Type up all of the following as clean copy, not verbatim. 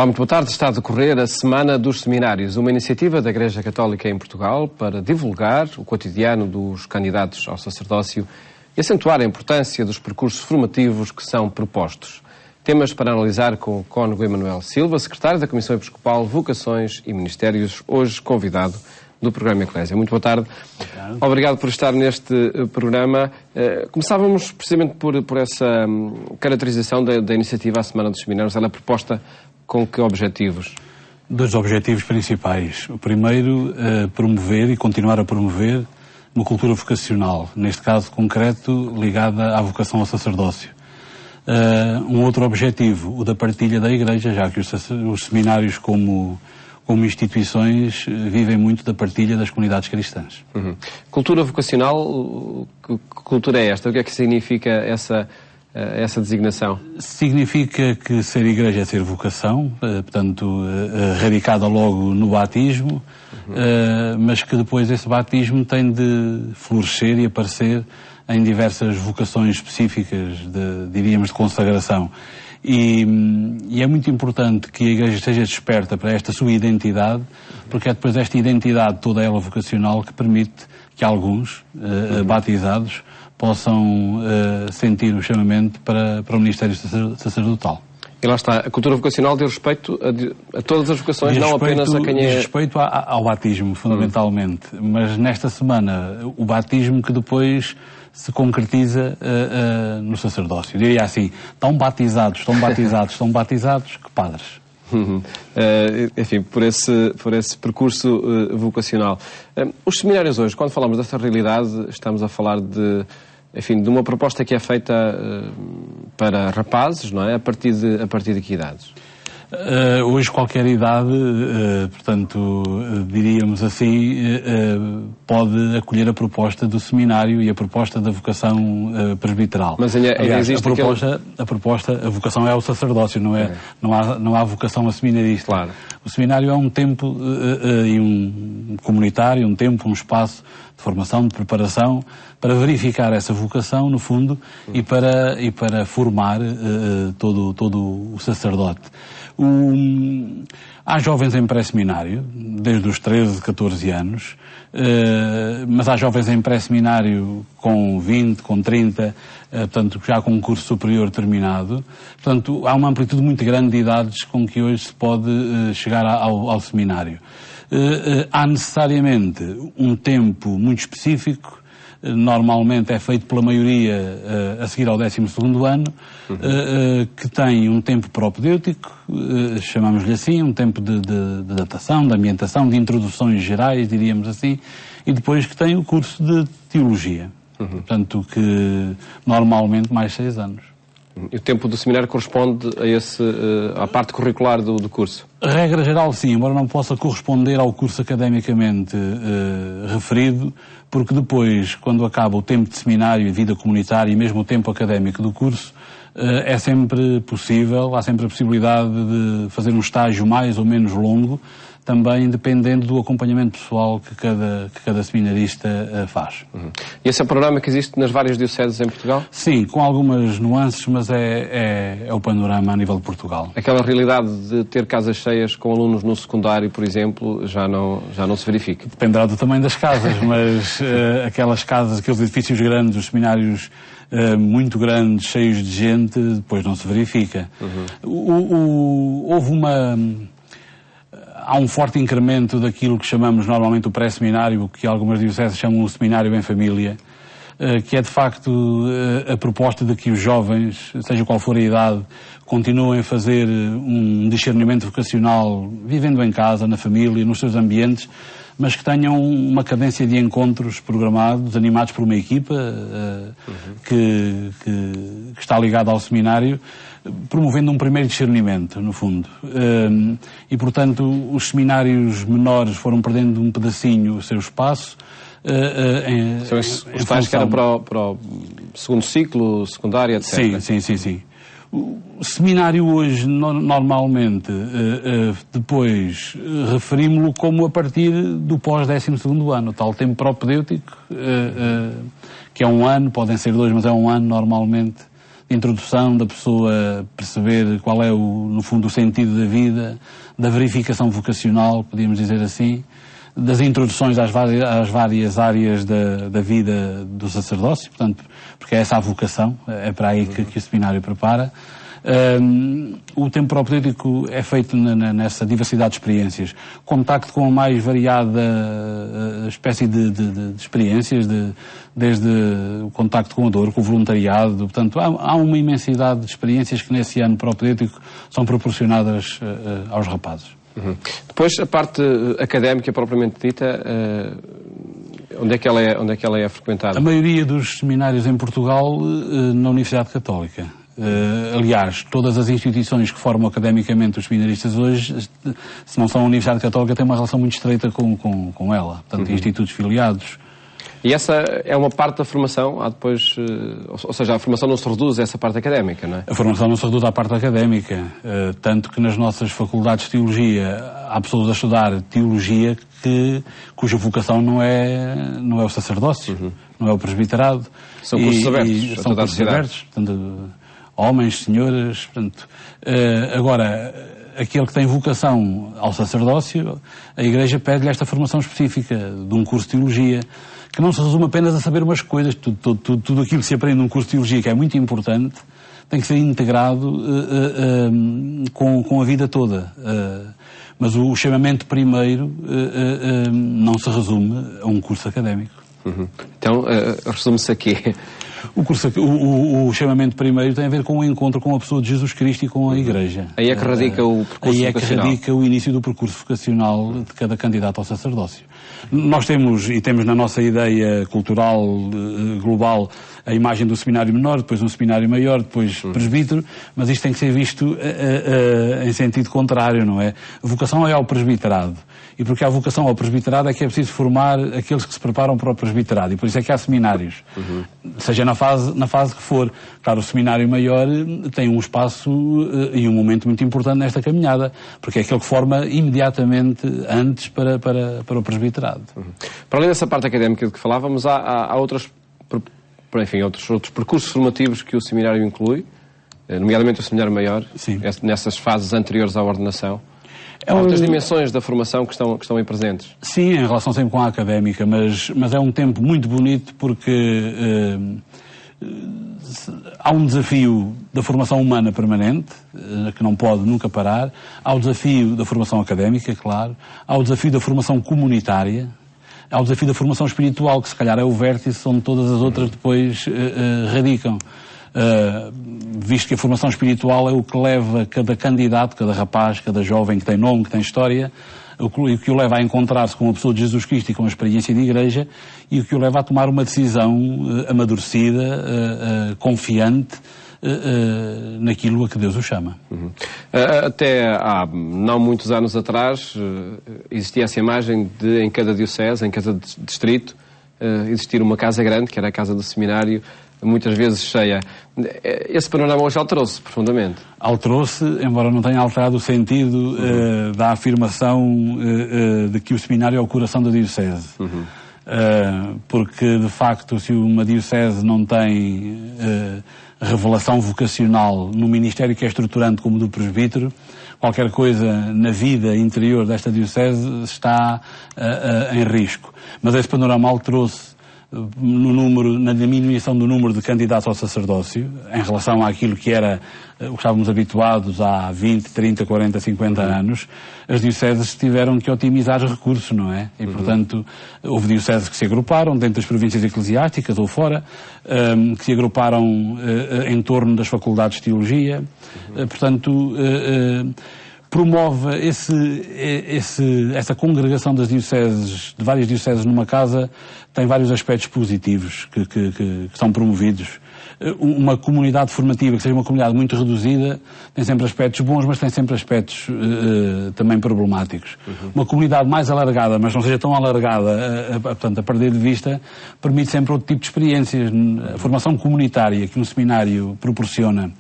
Olá, muito boa tarde. Está a decorrer a Semana dos Seminários, uma iniciativa da Igreja Católica em Portugal para divulgar o cotidiano dos candidatos ao sacerdócio e acentuar a importância dos percursos formativos que são propostos. Temas para analisar com o cônego Emanuel Silva, secretário da Comissão Episcopal, Vocações e Ministérios, hoje convidado do programa Eclésia. Muito boa tarde. Obrigado por estar neste programa. Começávamos precisamente por essa caracterização da iniciativa à Semana dos Seminários. Ela é proposta com que objetivos? Dois objetivos principais. O primeiro, promover e continuar a promover uma cultura vocacional, neste caso concreto, ligada à vocação ao sacerdócio. Um outro objetivo, o da partilha da Igreja, já que os seminários como instituições vivem muito da partilha das comunidades cristãs. Cultura vocacional, que cultura é esta? O que é que significa essa designação? Significa que ser Igreja é ser vocação, portanto, radicada logo no batismo, mas que depois esse batismo tem de florescer e aparecer em diversas vocações específicas, diríamos, de consagração. E é muito importante que a Igreja esteja desperta para esta sua identidade, porque é depois esta identidade, toda ela vocacional, que permite que alguns, batizados, possam sentir o chamamento para o ministério sacerdotal. E lá está, a cultura vocacional diz respeito a todas as vocações, não apenas a quem é... Diz respeito ao batismo, fundamentalmente, mas nesta semana o batismo que depois se concretiza no sacerdócio. Eu diria assim, tão batizados, que padres. Enfim, por esse percurso vocacional. Os seminários hoje, quando falamos dessa realidade, estamos a falar de uma proposta que é feita para rapazes, não é? A partir de que idades? Hoje qualquer idade, portanto, diríamos assim, pode acolher a proposta do seminário e a proposta da vocação presbiteral. Mas aliás, existe a vocação é ao sacerdócio, não há vocação a seminarista. Claro. O seminário é um tempo e um comunitário, um espaço de formação, de preparação, para verificar essa vocação, no fundo, e para formar todo o sacerdote. Há jovens em pré-seminário, desde os 13, 14 anos, mas há jovens em pré-seminário com 20, com 30, portanto, já com um curso superior terminado. Portanto, há uma amplitude muito grande de idades com que hoje se pode chegar ao seminário. Há necessariamente um tempo muito específico, normalmente é feito pela maioria a seguir ao 12º ano, que tem um tempo propedêutico, chamamos-lhe assim, um tempo de adaptação, de ambientação, de introduções gerais, diríamos assim, e depois que tem o curso de teologia, portanto, que normalmente mais 6 anos. E o tempo do seminário corresponde à parte curricular do curso? A regra geral, sim, embora não possa corresponder ao curso academicamente referido, porque depois, quando acaba o tempo de seminário e vida comunitária e mesmo o tempo académico do curso, é sempre possível, há sempre a possibilidade de fazer um estágio mais ou menos longo, também dependendo do acompanhamento pessoal que cada seminarista faz. E esse é o programa que existe nas várias dioceses em Portugal? Sim, com algumas nuances, mas é o panorama a nível de Portugal. Aquela realidade de ter casas cheias com alunos no secundário, por exemplo, já não se verifica? Dependerá do tamanho das casas, mas aquelas casas, aqueles edifícios grandes, os seminários muito grandes, cheios de gente, depois não se verifica. Há um forte incremento daquilo que chamamos normalmente o pré-seminário, que algumas dioceses chamam o seminário em família, que é de facto a proposta de que os jovens, seja qual for a idade, continuem a fazer um discernimento vocacional, vivendo em casa, na família, nos seus ambientes, mas que tenham uma cadência de encontros programados, animados por uma equipa que está ligada ao seminário, promovendo um primeiro discernimento, no fundo. E, portanto, os seminários menores foram perdendo um pedacinho o seu espaço. São os tais que eram para o segundo ciclo, secundário, etc. Sim. O seminário hoje, normalmente, depois referimos-lo como a partir do pós-12º ano, o tal tempo propedêutico, que é um ano, podem ser 2, mas é um ano normalmente introdução, da pessoa perceber qual é, no fundo, o sentido da vida, da verificação vocacional, podíamos dizer assim, das introduções às várias áreas da vida do sacerdócio, portanto, porque é essa a vocação, é para aí que o seminário prepara. O tempo propedêutico é feito nessa diversidade de experiências. Contacto com a mais variada espécie de experiências, desde o contacto com a dor, com o voluntariado. Portanto, há uma imensidade de experiências que nesse ano propedêutico são proporcionadas aos rapazes. Depois, a parte académica propriamente dita, onde é que ela é frequentada? A maioria dos seminários em Portugal na Universidade Católica. Aliás, todas as instituições que formam academicamente os seminaristas hoje, se não são a Universidade Católica, têm uma relação muito estreita com ela. Portanto, institutos filiados. E essa é uma parte da formação, há depois, ou seja, a formação não se reduz a essa parte académica, não é? A formação não se reduz à parte académica, tanto que nas nossas faculdades de Teologia há pessoas a estudar Teologia cuja vocação não é o sacerdócio, não é o presbiterado. São cursos abertos. São cursos abertos, portanto, homens, senhoras, portanto. Agora, aquele que tem vocação ao sacerdócio, a Igreja pede-lhe esta formação específica de um curso de Teologia, que não se resume apenas a saber umas coisas, tudo aquilo que se aprende num curso de Teologia, que é muito importante, tem que ser integrado com a vida toda. Mas o chamamento primeiro não se resume a um curso académico. Então, resume-se aqui. O chamamento primeiro tem a ver com o encontro com a pessoa de Jesus Cristo e com a Igreja. Aí é que radica o percurso vocacional. Aí é que radica o início do percurso vocacional de cada candidato ao sacerdócio. Nós temos na nossa ideia cultural global a imagem do seminário menor, depois um seminário maior, depois presbítero, mas isto tem que ser visto em sentido contrário, não é? A vocação é ao presbiterado. E porque há vocação ao presbiterado é que é preciso formar aqueles que se preparam para o presbiterado. E por isso é que há seminários. Seja na fase que for. Claro, o seminário maior tem um espaço e um momento muito importante nesta caminhada, porque é aquele que forma imediatamente antes para o presbiterado. Para além dessa parte académica de que falávamos, há outros percursos formativos que o seminário inclui, nomeadamente o seminário maior, nessas fases anteriores à ordenação. Há outras dimensões da formação que estão aí presentes. Sim, em relação sempre com a académica, mas é um tempo muito bonito porque há um desafio da formação humana permanente, que não pode nunca parar. Há o desafio da formação académica, claro. Há o desafio da formação comunitária. Há o desafio da formação espiritual, que se calhar é o vértice onde todas as outras depois radicam. Visto que a formação espiritual é o que leva cada candidato, cada rapaz, cada jovem que tem nome, que tem história, o que o leva a encontrar-se com a pessoa de Jesus Cristo e com a experiência de Igreja, e o que o leva a tomar uma decisão amadurecida, confiante, naquilo a que Deus o chama. Até há não muitos anos atrás existia essa imagem de, em cada diocese, em cada distrito, existir uma casa grande, que era a casa do seminário, muitas vezes cheia. Esse panorama hoje alterou-se profundamente. Alterou-se, embora não tenha alterado o sentido da afirmação de que o seminário é o coração da diocese. Porque, de facto, se uma diocese não tem revelação vocacional no ministério que é estruturante como do presbítero, qualquer coisa na vida interior desta diocese está em risco. Mas esse panorama alterou-se na diminuição do número de candidatos ao sacerdócio, em relação àquilo que era o que estávamos habituados há 20, 30, 40, 50 anos. As dioceses tiveram que otimizar os recursos, não é? E, portanto, houve dioceses que se agruparam dentro das províncias eclesiásticas ou fora, que se agruparam em torno das faculdades de teologia. Portanto, promove essa congregação das dioceses, de várias dioceses numa casa, tem vários aspectos positivos que são promovidos. Uma comunidade formativa, que seja uma comunidade muito reduzida, tem sempre aspectos bons, mas tem sempre aspectos também problemáticos. Uma comunidade mais alargada, mas não seja tão alargada, portanto, a perder de vista, permite sempre outro tipo de experiências. A formação comunitária que um seminário proporciona,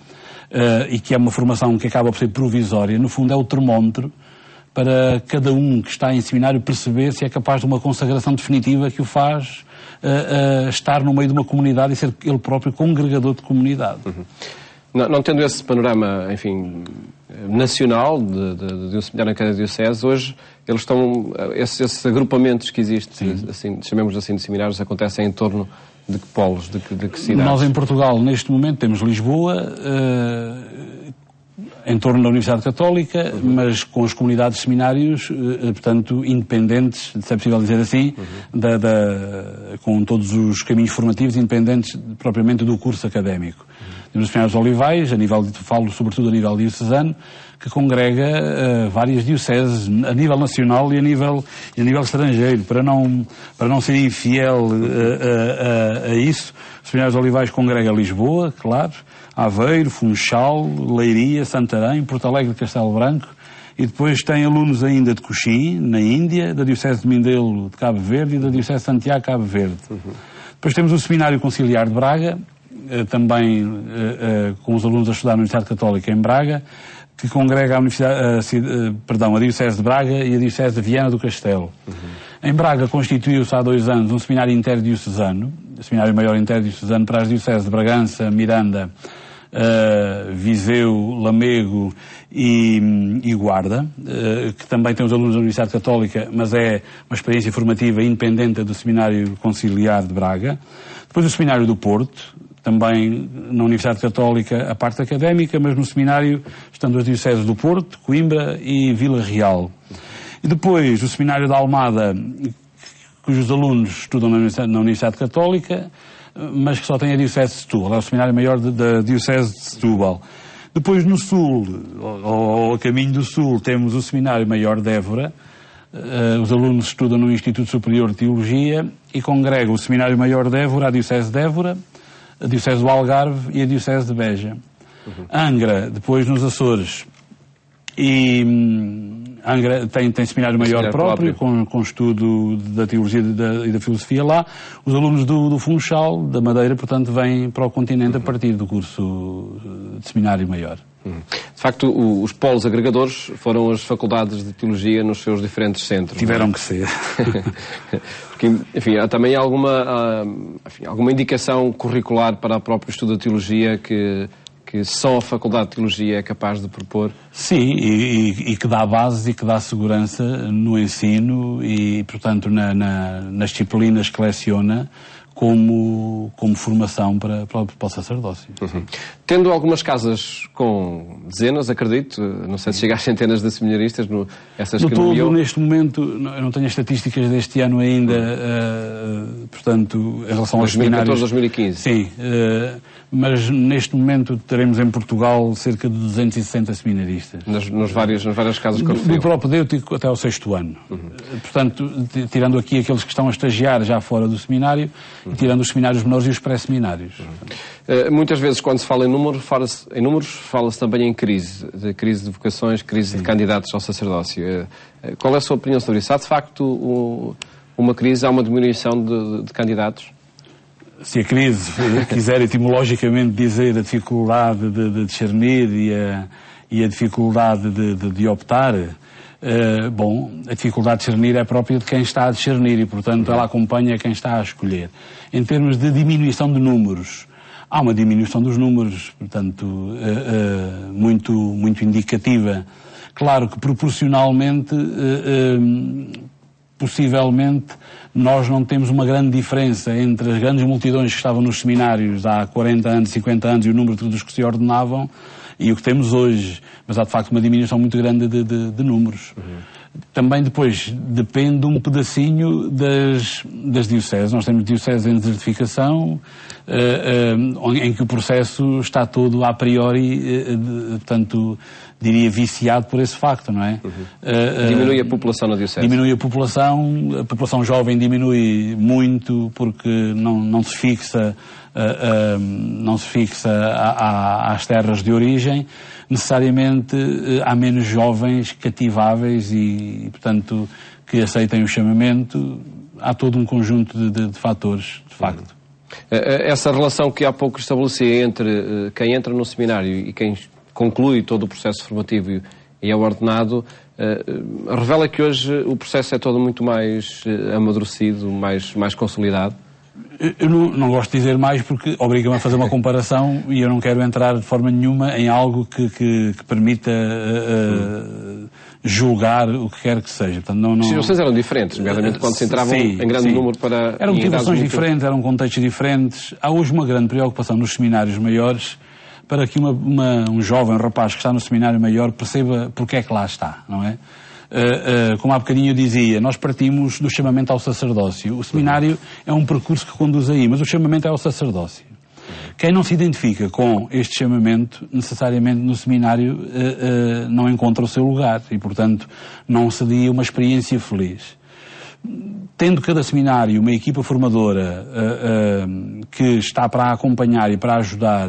e que é uma formação que acaba por ser provisória, no fundo é o termómetro para cada um que está em seminário perceber se é capaz de uma consagração definitiva que o faz estar no meio de uma comunidade e ser ele próprio congregador de comunidade. Não tendo esse panorama, enfim, nacional de um seminário em cada diocese, hoje eles estão, esses agrupamentos que existem, assim, chamemos assim de seminários, acontecem em torno de que polos, de que cidades? Nós em Portugal, neste momento, temos Lisboa, em torno da Universidade Católica, mas com as comunidades de seminários, portanto, independentes, se é possível dizer assim, com todos os caminhos formativos independentes propriamente do curso académico. Temos os seminários Olivais, falo sobretudo a nível diocesano, que congrega várias dioceses a nível nacional e a nível estrangeiro. Para não ser infiel a isso, os seminários Olivais congrega Lisboa, claro, Aveiro, Funchal, Leiria, Santarém, Porto Alegre de Castelo Branco, e depois tem alunos ainda de Coxim, na Índia, da Diocese de Mindelo de Cabo Verde e da Diocese de Santiago, Cabo Verde. Depois temos o Seminário Conciliar de Braga, também com os alunos a estudar na Universidade Católica em Braga, que congrega a Diocese de Braga e a Diocese de Viana do Castelo. Em Braga constituiu-se há 2 anos um seminário interdiocesano, o Seminário Maior Interdiocesano para as dioceses de Bragança, Miranda, Viseu, Lamego e Guarda, que também tem os alunos da Universidade Católica, mas é uma experiência formativa independente do Seminário Conciliar de Braga. Depois o Seminário do Porto, também na Universidade Católica a parte académica, mas no seminário estão as dioceses do Porto, Coimbra e Vila Real. E depois o Seminário da Almada, cujos alunos estudam na Universidade Católica, mas que só tem a Diocese de Setúbal, é o Seminário Maior da Diocese de Setúbal. Depois no Sul, ou a caminho do Sul, temos o Seminário Maior de Évora. Os alunos estudam no Instituto Superior de Teologia e congregam o Seminário Maior de Évora, a Diocese de Évora, a Diocese do Algarve e a Diocese de Beja. Angra, depois nos Açores, e Angra tem seminário maior próprio, com estudo da teologia e da filosofia lá. Os alunos do Funchal, da Madeira, portanto, vêm para o continente a partir do curso de seminário maior. De facto, os polos agregadores foram as faculdades de teologia nos seus diferentes centros. Tiveram que ser. Porque, enfim, há também alguma indicação curricular para o próprio estudo da teologia que só a Faculdade de Teologia é capaz de propor? Sim, e que dá base e que dá segurança no ensino e, portanto, nas disciplinas que leciona como formação para o sacerdócio. Tendo algumas casas com dezenas, acredito, não sei se chega às centenas de seminaristas, essas que todo, neste momento, eu não tenho as estatísticas deste ano ainda, portanto, em relação aos seminários... 2014, 2015. Sim, mas neste momento teremos em Portugal cerca de 260 seminaristas. Nas várias casas que referiu. Do próprio Deutico até ao 6º ano. Portanto, tirando aqui aqueles que estão a estagiar já fora do seminário, e tirando os seminários menores e os pré-seminários. Muitas vezes, quando se fala em números, fala-se também em crise de vocações, crise de candidatos ao sacerdócio. Qual é a sua opinião sobre isso? Há, de facto, uma crise, há uma diminuição de candidatos? Se a crise quiser etimologicamente dizer a dificuldade de discernir e a dificuldade de optar, a dificuldade de discernir é própria de quem está a discernir e, portanto, ela acompanha quem está a escolher. Em termos de diminuição de números, há uma diminuição dos números, portanto, muito, muito indicativa. Claro que proporcionalmente, possivelmente, nós não temos uma grande diferença entre as grandes multidões que estavam nos seminários há 40 anos, 50 anos e o número dos que se ordenavam e o que temos hoje. Mas há, de facto, uma diminuição muito grande de números. Também depois depende um pedacinho das dioceses. Nós temos dioceses em desertificação, em que o processo está todo a priori, portanto, diria, viciado por esse facto, não é? Diminui a população na diocese? Diminui a população jovem diminui muito porque não se fixa às terras de origem. Necessariamente há menos jovens cativáveis e, portanto, que aceitem o chamamento. Há todo um conjunto de fatores, de facto. Essa relação que há pouco estabelecia entre quem entra no seminário e quem conclui todo o processo formativo e é ordenado, revela que hoje o processo é todo muito mais amadurecido, mais consolidado? Eu não gosto de dizer mais porque obriga-me a fazer uma comparação e eu não quero entrar de forma nenhuma em algo que permita julgar o que quer que seja. Portanto, não... As situações eram diferentes, nomeadamente quando se entravam em grande número para... Eram motivações diferentes, eram contextos diferentes. Há hoje uma grande preocupação nos seminários maiores para que um jovem, rapaz que está no seminário maior perceba porque é que lá está, não é? Como há bocadinho eu dizia, nós partimos do chamamento ao sacerdócio. O seminário é um percurso que conduz aí, mas o chamamento é ao sacerdócio. Quem não se identifica com este chamamento, necessariamente no seminário não encontra o seu lugar e, portanto, não seria uma experiência feliz. Tendo cada seminário uma equipa formadora que está para acompanhar e para ajudar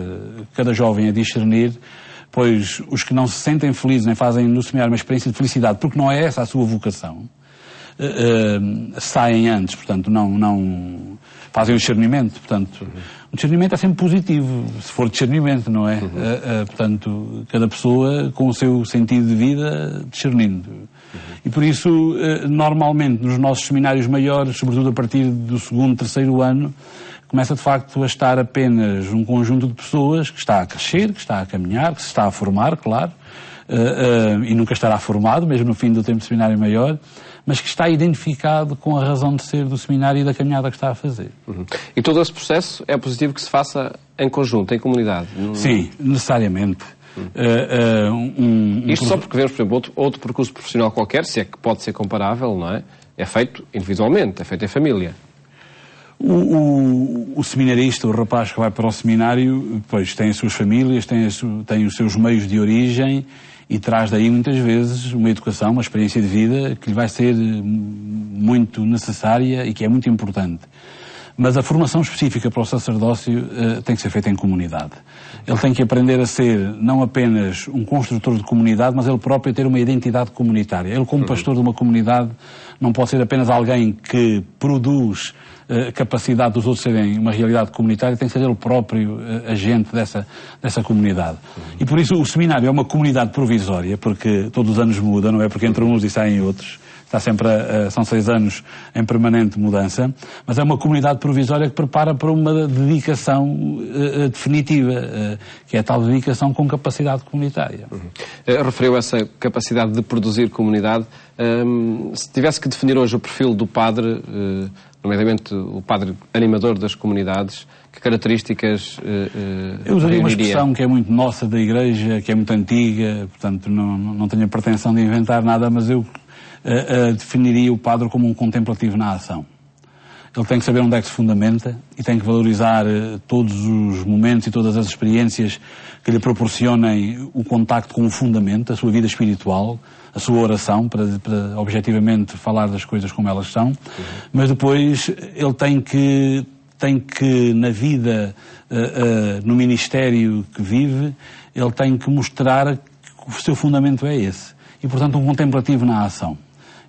cada jovem a discernir, pois os que não se sentem felizes nem fazem no seminário uma experiência de felicidade, porque não é essa a sua vocação, saem antes, portanto, não fazem o discernimento, portanto, o discernimento é sempre positivo, se for discernimento, não é? Portanto, cada pessoa com o seu sentido de vida discernindo. E por isso, normalmente, nos nossos seminários maiores, sobretudo a partir do 2º, 3º ano, começa de facto a estar apenas um conjunto de pessoas que está a crescer, que está a caminhar, que se está a formar, claro, e nunca estará formado, mesmo no fim do tempo de seminário maior, mas que está identificado com a razão de ser do seminário e da caminhada que está a fazer. E todo esse processo é positivo que se faça em conjunto, em comunidade? Sim, necessariamente. Isto só porque vemos, por exemplo, outro percurso profissional qualquer, se é que pode ser comparável, não é? É feito individualmente, é feito em família. O seminarista, o rapaz que vai para o seminário, pois tem as suas famílias, tem os seus meios de origem e traz daí muitas vezes uma educação, uma experiência de vida que lhe vai ser muito necessária e que é muito importante. Mas a formação específica para o sacerdócio tem que ser feita em comunidade. Ele tem que aprender a ser não apenas um construtor de comunidade, mas ele próprio ter uma identidade comunitária. Ele, como pastor de uma comunidade, não pode ser apenas alguém que produz capacidade dos outros serem uma realidade comunitária, tem que ser ele próprio agente dessa comunidade. E por isso o seminário é uma comunidade provisória, porque todos os anos muda, não é? Porque entram uns e saem outros. Está sempre são 6 anos em permanente mudança, mas é uma comunidade provisória que prepara para uma dedicação definitiva, que é a tal dedicação com capacidade comunitária. Referiu essa capacidade de produzir comunidade. Se tivesse que definir hoje o perfil do padre, nomeadamente o padre animador das comunidades, que características eu usaria uma expressão que é muito nossa da Igreja, que é muito antiga, portanto não tenho a pretensão de inventar nada, mas eu definiria o padre como um contemplativo na ação. Ele tem que saber onde é que se fundamenta e tem que valorizar todos os momentos e todas as experiências que lhe proporcionem o contacto com o fundamento, a sua vida espiritual, a sua oração, para objetivamente falar das coisas como elas são, mas depois ele tem que na vida, no ministério que vive, ele tem que mostrar que o seu fundamento é esse. E, portanto, um contemplativo na ação.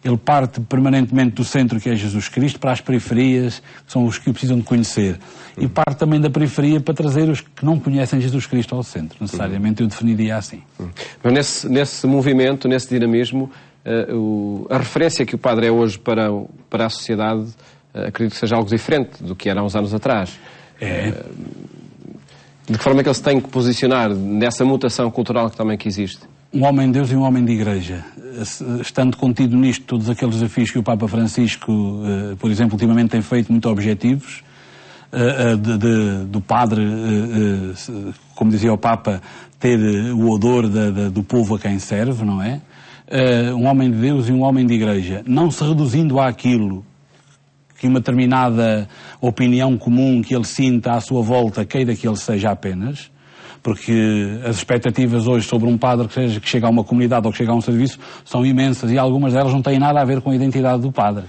Ele parte permanentemente do centro, que é Jesus Cristo, para as periferias, que são os que o precisam de conhecer. E parte também da periferia para trazer os que não conhecem Jesus Cristo ao centro. Necessariamente eu definiria assim. Mas nesse movimento, nesse dinamismo, a referência que o padre é hoje para a sociedade, acredito que seja algo diferente do que era há uns anos atrás. De que forma é que ele se tem que posicionar nessa mutação cultural que também existe? Um homem de Deus e um homem de Igreja. Estando contido nisto todos aqueles desafios que o Papa Francisco, por exemplo, ultimamente tem feito muito objetivos, do padre, como dizia o Papa, ter o odor do povo a quem serve, não é? Um homem de Deus e um homem de Igreja. Não se reduzindo àquilo que uma determinada opinião comum que ele sinta à sua volta queira que ele seja apenas, porque as expectativas hoje sobre um padre que chega a uma comunidade ou que chega a um serviço são imensas e algumas delas não têm nada a ver com a identidade do padre.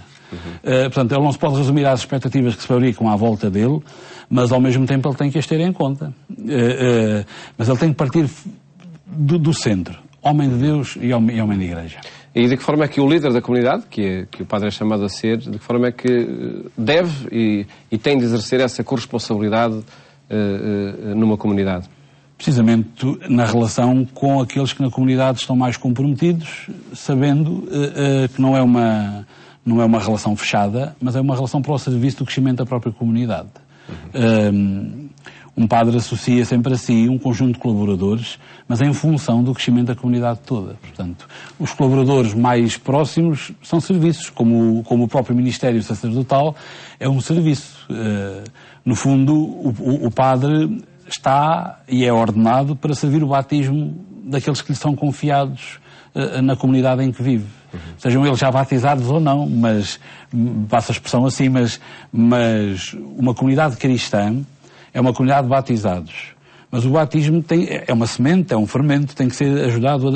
Portanto, ele não se pode resumir às expectativas que se fabricam à volta dele, mas ao mesmo tempo ele tem que as ter em conta. Mas ele tem que partir do centro, homem de Deus e homem de Igreja. E de que forma é que o líder da comunidade, que o padre é chamado a ser, de que forma é que deve e tem de exercer essa corresponsabilidade numa comunidade? Precisamente na relação com aqueles que na comunidade estão mais comprometidos, sabendo que não é uma relação fechada, mas é uma relação para o serviço do crescimento da própria comunidade. Um padre associa sempre a si um conjunto de colaboradores, mas em função do crescimento da comunidade toda. Portanto, os colaboradores mais próximos são serviços, como o próprio Ministério Sacerdotal é um serviço. No fundo, o padre está e é ordenado para servir o batismo daqueles que lhe são confiados na comunidade em que vive. Sejam eles já batizados ou não, mas, passo a expressão assim, mas uma comunidade cristã é uma comunidade de batizados. Mas o batismo é uma semente, é um fermento, tem que ser ajudado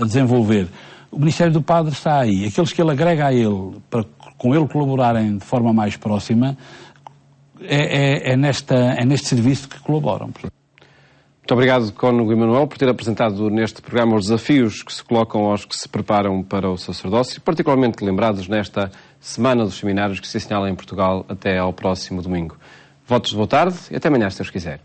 a desenvolver. O Ministério do Padre está aí. Aqueles que ele agrega a ele, para com ele colaborarem de forma mais próxima, é neste serviço que colaboram. Muito obrigado, Cônego Emanuel, por ter apresentado neste programa os desafios que se colocam aos que se preparam para o sacerdócio, particularmente lembrados nesta Semana dos Seminários que se assinala em Portugal até ao próximo domingo. Votos de boa tarde e até amanhã, se Deus quiser.